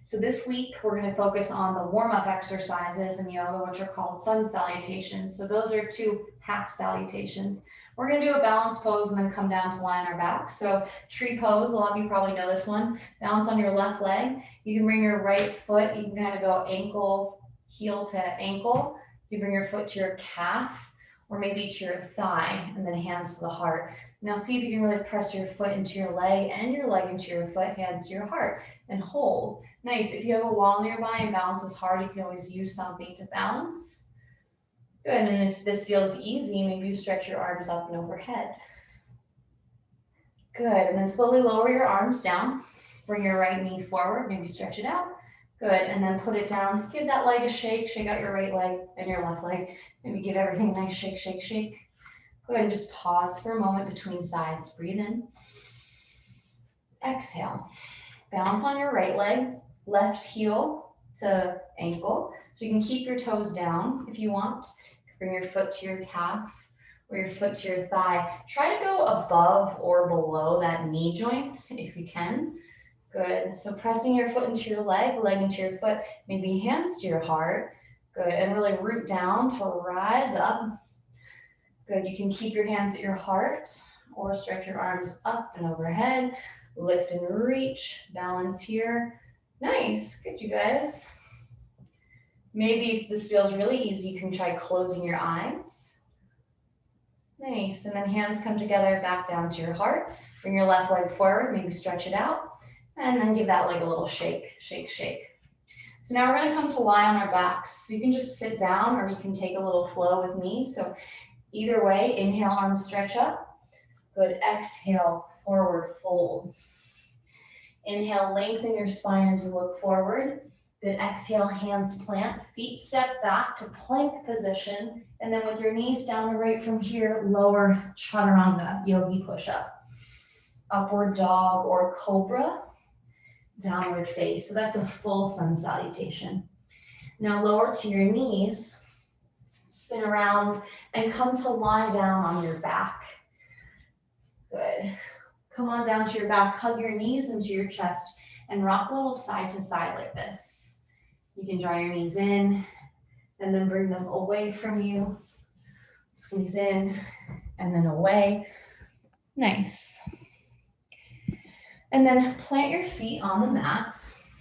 So this week, we're going to focus on the warm-up exercises in yoga, which are called sun salutations. So those are 2 half salutations. We're going to do a balance pose and then come down to lie on our back. So tree pose, a lot of you probably know this one. Balance on your left leg. You can bring your right foot, you can kind of go ankle, heel to ankle. You bring your foot to your calf or maybe to your thigh and then hands to the heart. Now see if you can really press your foot into your leg and your leg into your foot, hands to your heart and hold. Nice. If you have a wall nearby and balance is hard, you can always use something to balance. Good. And if this feels easy, maybe you stretch your arms up and overhead. Good. And then slowly lower your arms down. Bring your right knee forward. Maybe stretch it out. Good. And then put it down. Give that leg a shake. Shake out your right leg and your left leg. Maybe give everything a nice shake, shake, shake. Go ahead and just pause for a moment between sides. Breathe in. Exhale. Balance on your right leg. Left heel to ankle. So you can keep your toes down if you want. Bring your foot to your calf or your foot to your thigh. Try to go above or below that knee joint if you can. Good. So pressing your foot into your leg, leg into your foot, maybe hands to your heart. Good. And really root down to rise up. Good. You can keep your hands at your heart or stretch your arms up and overhead. Lift and reach. Balance here. Nice. Good, you guys. Maybe if this feels really easy, you can try closing your eyes. Nice. And then hands come together back down to your heart. Bring your left leg forward, maybe stretch it out. And then give that leg a little shake, shake, shake. So now we're going to come to lie on our backs. So you can just sit down or you can take a little flow with me. So either way, inhale, arms stretch up. Good. Exhale, forward fold. Inhale, lengthen your spine as you look forward. Good. Exhale, hands plant, feet step back to plank position. And then with your knees down to right from here, lower chaturanga, yogi push-up. Upward dog or cobra, downward face. So that's a full sun salutation. Now lower to your knees, spin around and come to lie down on your back. Good. Come on down to your back, hug your knees into your chest and rock a little side to side like this. You can draw your knees in and then bring them away from you. Squeeze in and then away. Nice. And then plant your feet on the mat.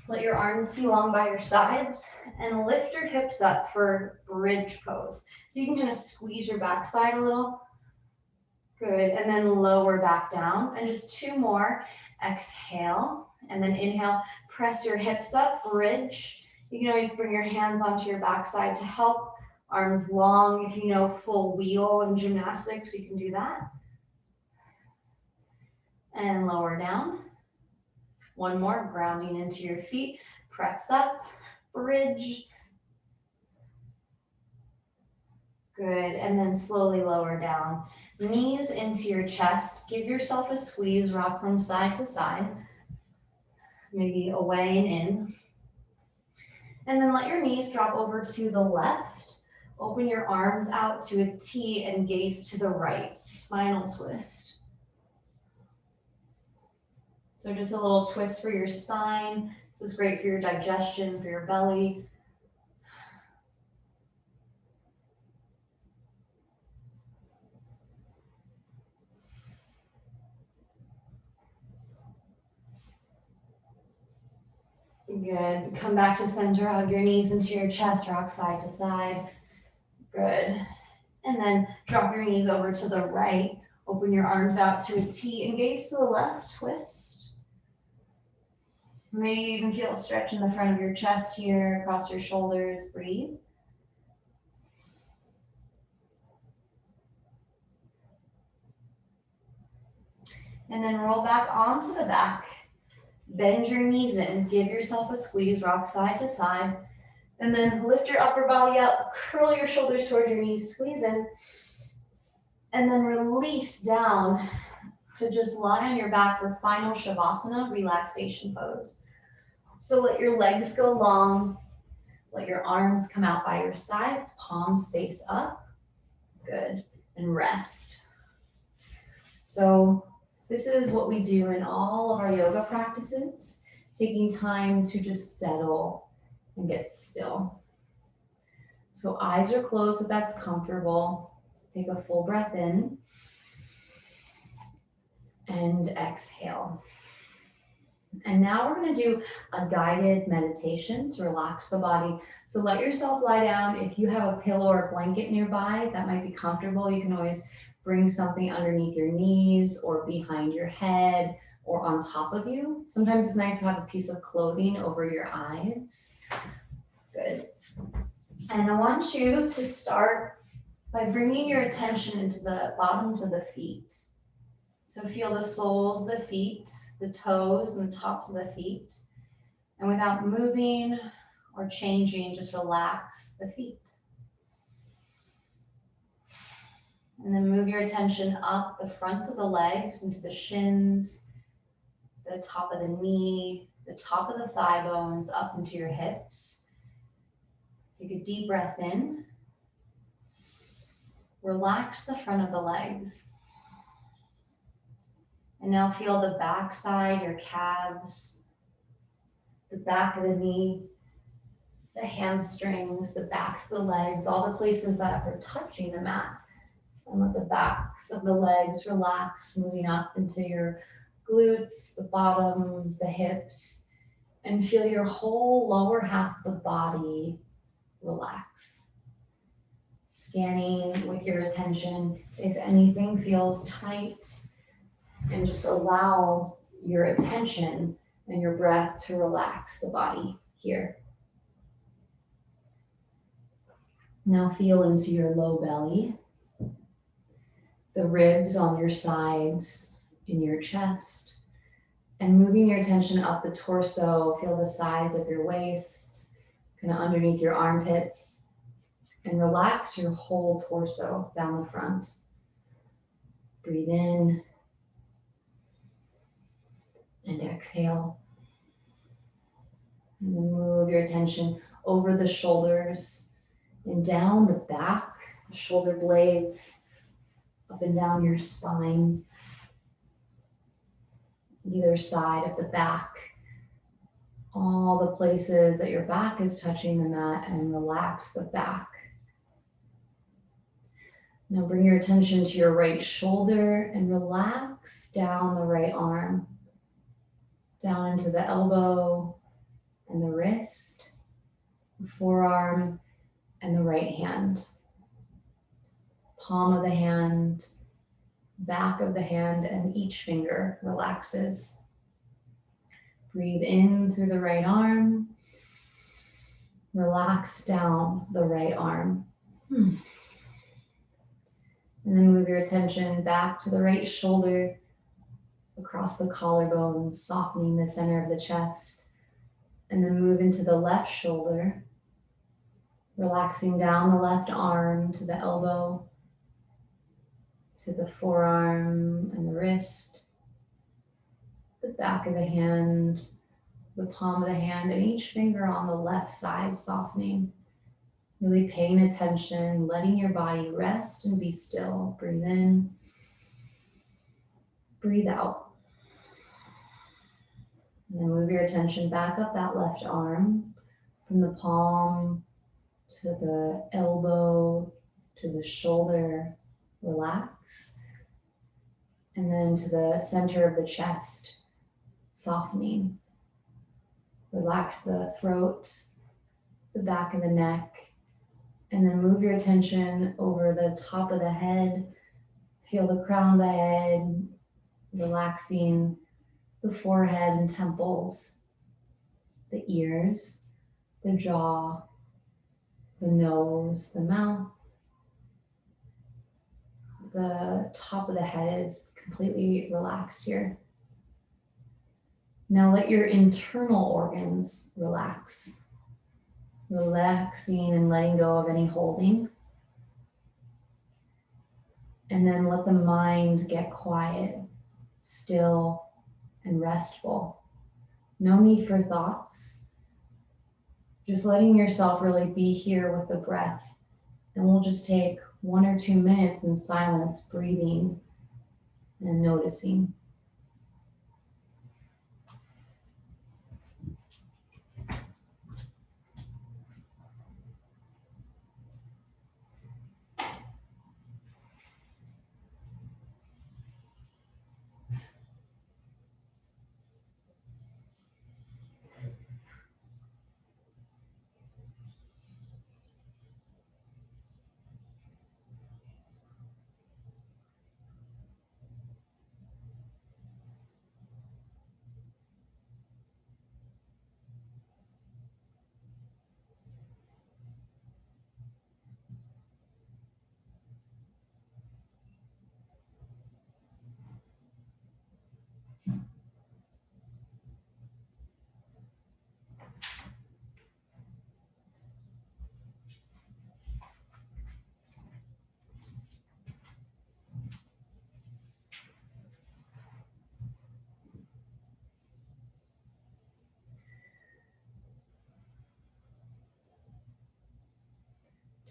Let your arms be long by your sides and lift your hips up for bridge pose. So you can kind of squeeze your backside a little. Good. And then lower back down. And just 2 more. Exhale. And then inhale. Press your hips up. Bridge. You can always bring your hands onto your backside to help. Arms long. If you know full wheel in gymnastics, you can do that. And lower down. 1 more. Grounding into your feet. Press up. Bridge. Good. And then slowly lower down. Knees into your chest. Give yourself a squeeze. Rock them side to side. Maybe away and in. And then let your knees drop over to the left Open your arms out to a T and gaze to the right, spinal twist. So just a little twist for your spine. This is great for your digestion, for your belly. Good. Come back to center, hug your knees into your chest, rock side to side. Good. And then drop your knees over to the right. Open your arms out to a T and gaze to the left, twist. Maybe you even feel a stretch in the front of your chest here, across your shoulders, breathe. And then roll back onto the back. Bend your knees in, give yourself a squeeze, rock side to side. And then lift your upper body up, curl your shoulders towards your knees, squeeze in. And then release down to just lie on your back for final Shavasana, relaxation pose. So let your legs go long, let your arms come out by your sides, palms face up. Good, and rest. So this is what we do in all of our yoga practices, taking time to just settle and get still. So eyes are closed if that's comfortable. Take a full breath in and exhale. And now we're going to do a guided meditation to relax the body. So let yourself lie down. If you have a pillow or blanket nearby, that might be comfortable. You can always bring something underneath your knees or behind your head or on top of you. Sometimes it's nice to have a piece of clothing over your eyes. Good. And I want you to start by bringing your attention into the bottoms of the feet. So feel the soles of the feet, the toes and the tops of the feet. And without moving or changing, just relax the feet. And then move your attention up the fronts of the legs into the shins, the top of the knee, the top of the thigh bones, up into your hips. Take a deep breath in. Relax the front of the legs. And now feel the back side, your calves, the back of the knee, the hamstrings, the backs of the legs, all the places that are touching the mat. And let the backs of the legs relax, moving up into your glutes, the bottoms, the hips, and feel your whole lower half of the body relax. Scanning with your attention if anything feels tight, and just allow your attention and your breath to relax the body here. Now feel into your low belly, the ribs on your sides, in your chest, and moving your attention up the torso. Feel the sides of your waist, kind of underneath your armpits, and relax your whole torso down the front. Breathe in and exhale. And then move your attention over the shoulders and down the back, the shoulder blades, up and down your spine, either side of the back, all the places that your back is touching the mat, and relax the back. Now bring your attention to your right shoulder and relax down the right arm, down into the elbow and the wrist, the forearm and the right hand. Palm of the hand, back of the hand, and each finger relaxes. Breathe in through the right arm. Relax down the right arm. And then move your attention back to the right shoulder, across the collarbone, softening the center of the chest. And then move into the left shoulder, relaxing down the left arm to the elbow, to the forearm and the wrist, the back of the hand, the palm of the hand, and each finger on the left side softening. Really paying attention, letting your body rest and be still. Breathe in, breathe out. And then move your attention back up that left arm from the palm to the elbow to the shoulder. Relax. And then to the center of the chest, softening. Relax the throat, the back of the neck, and then move your attention over the top of the head. Feel the crown of the head, relaxing the forehead and temples, the ears, the jaw, the nose, the mouth. The top of the head is completely relaxed here. Now let your internal organs relax. Relaxing and letting go of any holding. And then let the mind get quiet, still, and restful. No need for thoughts. Just letting yourself really be here with the breath. And we'll just take 1 or 2 minutes in silence, breathing and noticing.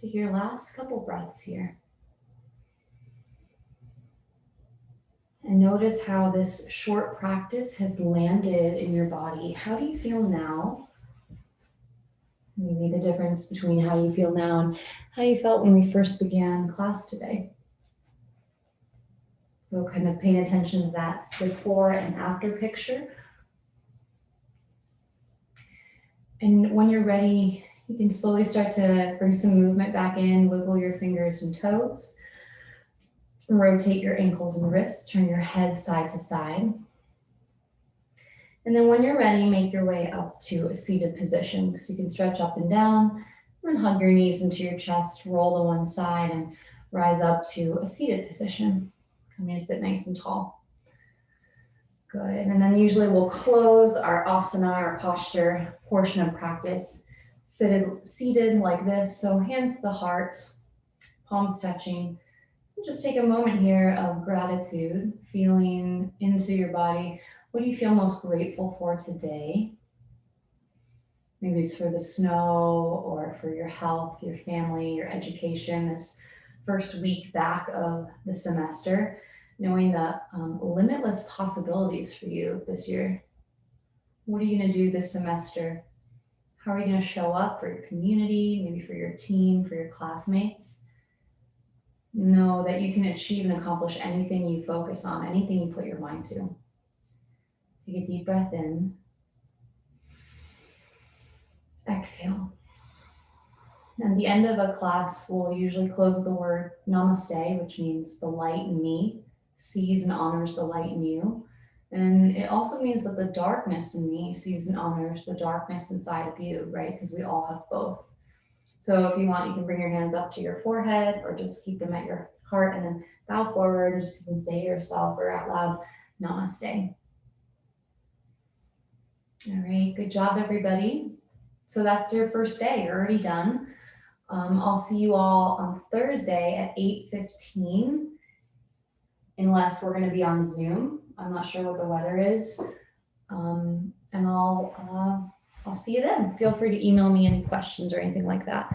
Take your last couple breaths here. And notice how this short practice has landed in your body. How do you feel now? Maybe the difference between how you feel now and how you felt when we first began class today. So kind of paying attention to that before and after picture. And when you're ready, you can slowly start to bring some movement back in, wiggle your fingers and toes, rotate your ankles and wrists, turn your head side to side. And then when you're ready, make your way up to a seated position. So you can stretch up and down, and hug your knees into your chest, roll to one side and rise up to a seated position. Coming to sit nice and tall. Good, and then usually we'll close our asana, our posture portion of practice, seated like this. So hands to the heart, palms touching. Just take a moment here of gratitude, feeling into your body. What do you feel most grateful for today? Maybe it's for the snow or for your health, your family, your education, this first week back of the semester, knowing the limitless possibilities for you this year. What are you going to do this semester? How are you going to show up for your community, maybe for your team, for your classmates? Know that you can achieve and accomplish anything you focus on, anything you put your mind to. Take a deep breath in. Exhale. At the end of a class, we'll usually close with the word namaste, which means the light in me sees and honors the light in you. And it also means that the darkness in me sees and honors the darkness inside of you, right? Because we all have both. So if you want, you can bring your hands up to your forehead or just keep them at your heart and then bow forward and just you can say to yourself or out loud, namaste. All right, good job, everybody. So that's your first day, you're already done. I'll see you all on Thursday at 8:15, unless we're gonna be on Zoom. I'm not sure what the weather is. And I'll see you then. Feel free to email me any questions or anything like that.